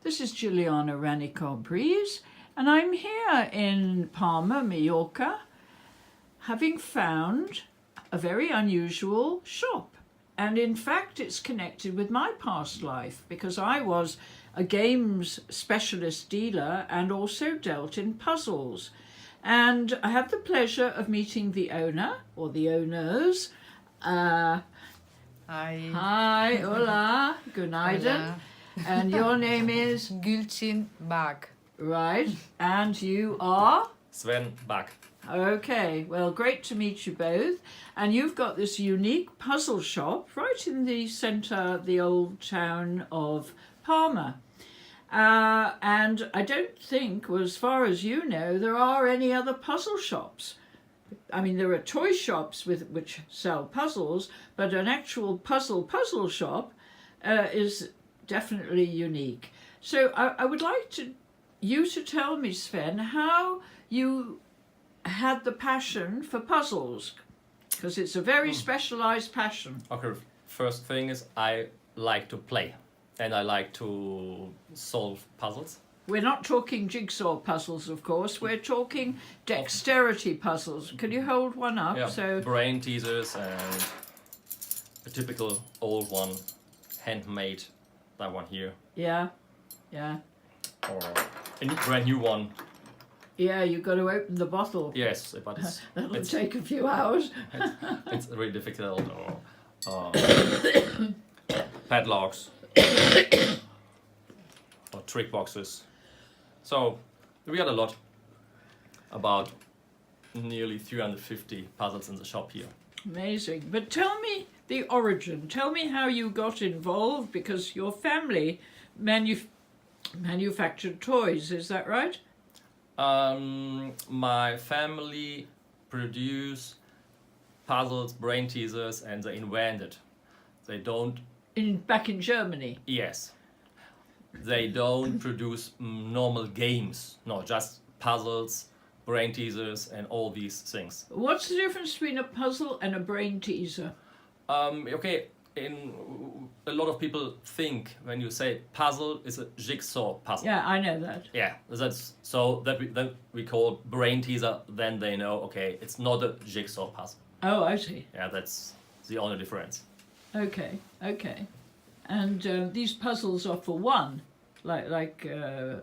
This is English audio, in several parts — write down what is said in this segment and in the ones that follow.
This is Jilliana Ranicar-Breese, and I'm here in Palma, Mallorca, having found a very unusual shop. And in fact, it's connected with my past life because I was a games specialist dealer and also dealt in puzzles. And I have the pleasure of meeting the owner, or the owners. Hi. Hi, hola, goedenavond. Hola. And your name is? Gulcin Baeck. Right, and you are? Sven Baeck. Okay, well, great to meet you both. And you've got this unique puzzle shop right in the centre of the old town of Palma. And I don't think, well, as far as you know, there are any other puzzle shops. I mean, there are toy shops which sell puzzles, but an actual puzzle shop is definitely unique. So I would like you to tell me, Sven, how you had the passion for puzzles, because it's a very specialized passion. Okay, first thing is I like to play and I like to solve puzzles. We're not talking jigsaw puzzles, of course. We're talking dexterity puzzles. Can you hold one up? Yeah, So brain teasers and a typical old one, handmade, that one here, yeah. or a brand new one. Yeah, you've got to open the bottle. Yes, but That'll take a few hours. it's really difficult, or padlocks, or trick boxes. So we got a lot, about nearly 350 puzzles in the shop here. Amazing. But tell me the origin. Tell me how you got involved, because your family manufactured toys, is that right? My family produce puzzles, brain teasers, and they invented. They don't. Back in Germany. Yes. They don't produce normal games. No, just puzzles, brain teasers, and all these things. What's the difference between a puzzle and a brain teaser? Okay. A lot of people think when you say puzzle is a jigsaw puzzle. Yeah, I know that. Yeah, that's so that we call brain teaser. Then they know, okay, it's not a jigsaw puzzle. Oh, I see. Yeah, that's the only difference. Okay. And these puzzles are for one, like there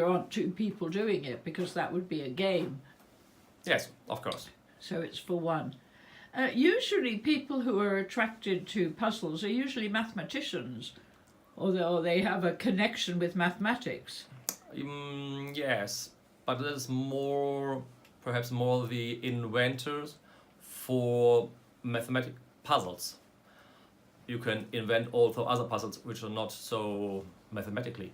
aren't two people doing it, because that would be a game. Yes, of course. So it's for one. Usually people who are attracted to puzzles are usually mathematicians, or they have a connection with mathematics. Yes, but there's perhaps more the inventors for mathematic puzzles. You can invent also other puzzles which are not so mathematically.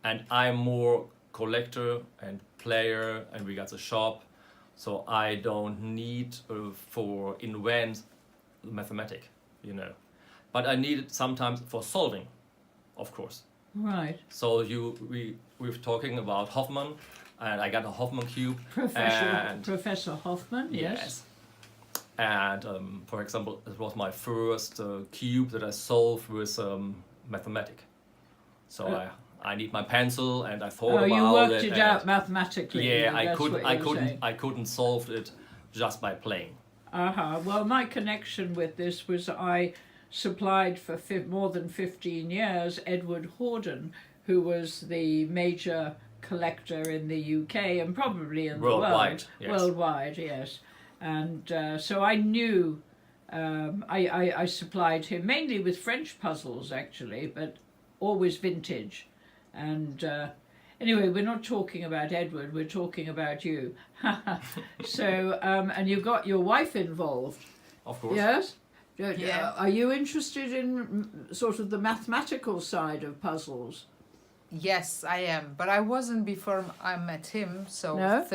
And I'm more collector and player, and we got the shop. So I don't need for invent mathematic, but I need it sometimes for solving, of course. Right. So we're talking about Hoffman, and I got a Hoffman cube. Professor Hoffman, yes. And for example, it was my first cube that I solved with mathematic. So I need my pencil, and I thought about it. Oh, you worked it out mathematically. Yeah, I couldn't solve it just by playing. Well, my connection with this was I supplied for more than 15 years Edward Horden, who was the major collector in the UK and probably in the world. Yes. Worldwide, yes. And so I knew, I supplied him mainly with French puzzles, actually, but always vintage. And anyway, we're not talking about Edward, we're talking about you. So, and you got your wife involved. Of course. Yes? Yeah. Are you interested in sort of the mathematical side of puzzles? Yes, I am. But I wasn't before I met him. So No?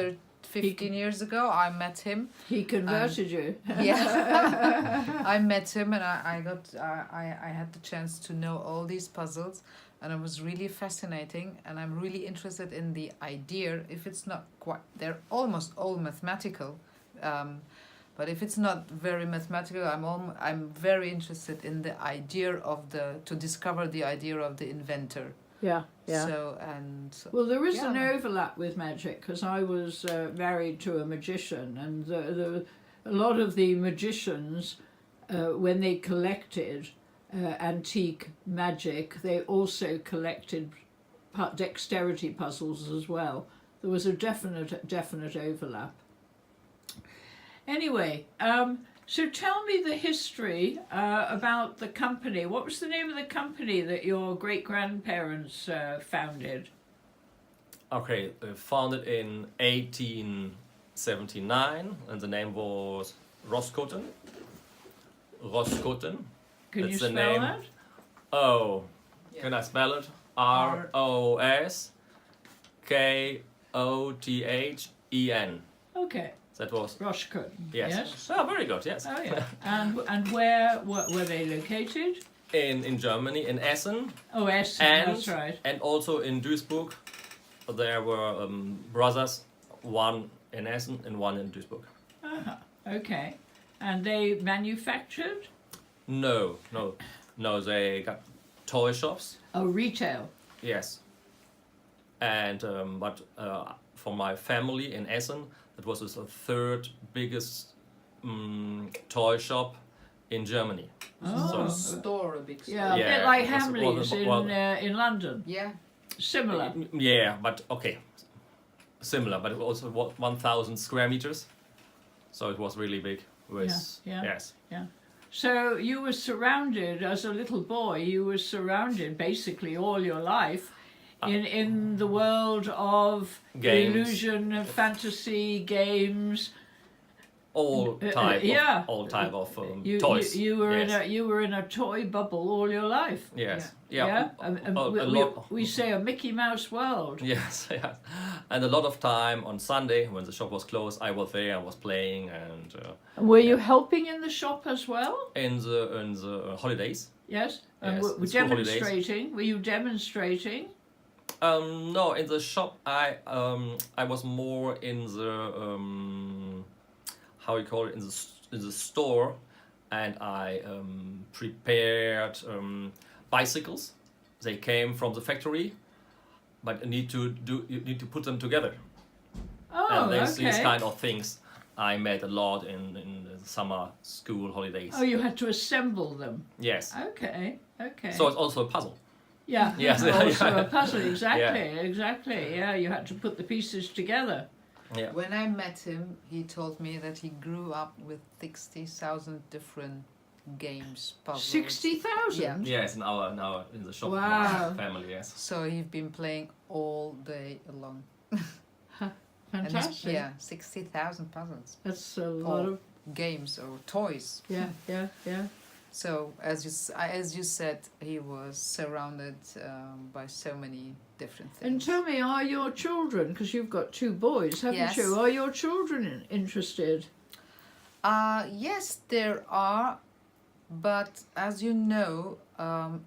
15 years ago, I met him. He converted you. Yeah. I met him, and I had the chance to know all these puzzles. And it was really fascinating, and I'm really interested in the idea, if it's not quite, they're almost all mathematical, But if it's not very mathematical, I'm very interested in the idea of to discover the idea of the inventor. Yeah, yeah. So and Well, there is yeah, an no. overlap with magic because I was married to a magician, and a lot of the magicians, when they collected antique magic, they also collected dexterity puzzles as well. There was a definite overlap. Anyway, so tell me the history about the company. What was the name of the company that your great-grandparents founded? Okay, founded in 1879, and the name was Roskoten. Roskoten. Can you That's the spell name. that? Oh, Yeah. can I spell it? Roskothen. Okay, That was Roskot. yes. Oh, very good. Yes. Oh yeah. And where were they located? In Germany, in Essen, Oh, Essen. and That's right. and also in Duisburg, there were brothers, one in Essen and one in Duisburg. Uh-huh. Okay. And they manufactured? No. They got toy shops. Oh, retail. Yes. And but for my family in Essen, it was the third biggest toy shop in Germany. Oh. a store, a big store. Yeah, a Yeah, bit like it was- Hamleys well, in London. Yeah. Similar. Yeah, but okay, similar, but it was also 1,000 square meters, so it was really big. With Yeah, yes, So you were surrounded, as a little boy, you were surrounded basically all your life in the world of Games. illusion, fantasy, games. all type yeah. of You, toys. you were yes. you were in a toy bubble all your life. Yes, Yeah. yeah, We, a lot. we say a Mickey Mouse world. Yes, yes, and a lot of time on Sunday when the shop was closed, I was there, I was playing, and Were you helping in the shop as well? in the holidays. Yes. And Yes, were the school holidays. demonstrating? Were you demonstrating? No, in the shop I was more in the how you call it, in the store, and I prepared bicycles. They came from the factory, but you need to put them together. Oh, And these okay. kind of things I made a lot in the summer school holidays. Oh, you had to assemble them. Yes. Okay. Okay. So it's also a puzzle. yeah. Yes. Also Yeah. a puzzle. Exactly. Yeah. You had to put the pieces together. Yeah. When I met him, he told me that he grew up with 60,000 different games, puzzles. 60,000. Yes, now in the shop. Wow. My family. Yes. So he's been playing all day long. And Fantastic. yeah, 60,000 puzzles, That's a lot of. games or toys. Yeah. So as you said, he was surrounded by so many different things. And tell me, are your children? Because you've got two boys, haven't Yes. you? Are your children interested? Yes, there are, but as you know,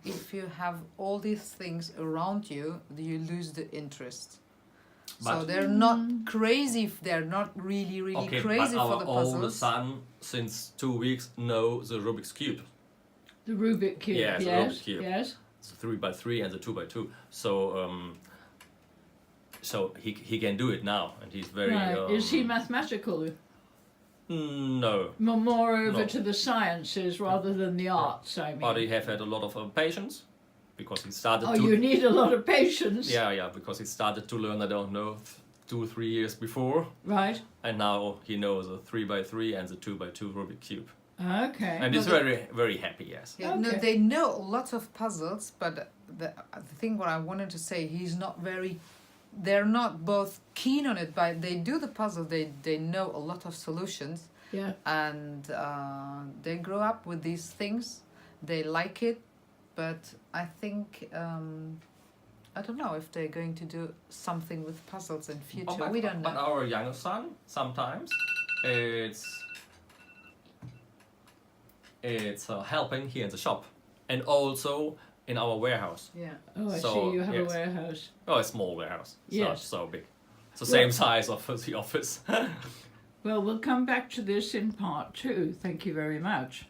if you have all these things around you, you lose the interest. So But- they're not crazy. They're not really Okay, crazy but for our the oldest puzzles. son, since 2 weeks, know the Rubik's Cube. The Rubik Cube. Yeah, the yes. Rubik's Cube. Yes. The 3x3 and the 2x2. So he can do it now, and he's very. Right. Is he mathematical? No, More over No. to the sciences rather than the arts. I mean. but he have had a lot of patience, because he started Oh, to. you need a lot of patience. Yeah, because he started to learn. I don't know, 2 or 3 years before, Right. and now he knows the 3x3 and the 2x2 Rubik Cube, Okay. and he's very very happy. Yes. Yeah, no, Okay. they know a lot of puzzles, but the thing what I wanted to say, he's not very. They're not both keen on it, but they do the puzzle. They know a lot of solutions, Yeah. and they grow up with these things. They like it, but I think I don't know if they're going to do something with puzzles in future. But, We don't but know. our younger son, sometimes it's helping here in the shop, and also in our warehouse. Yeah. Oh, I So, see. You have yes. a warehouse. Oh, a small warehouse. It's not Yes. so big. It's the Well- same size of the office. Well, we'll come back to this in part 2. Thank you very much.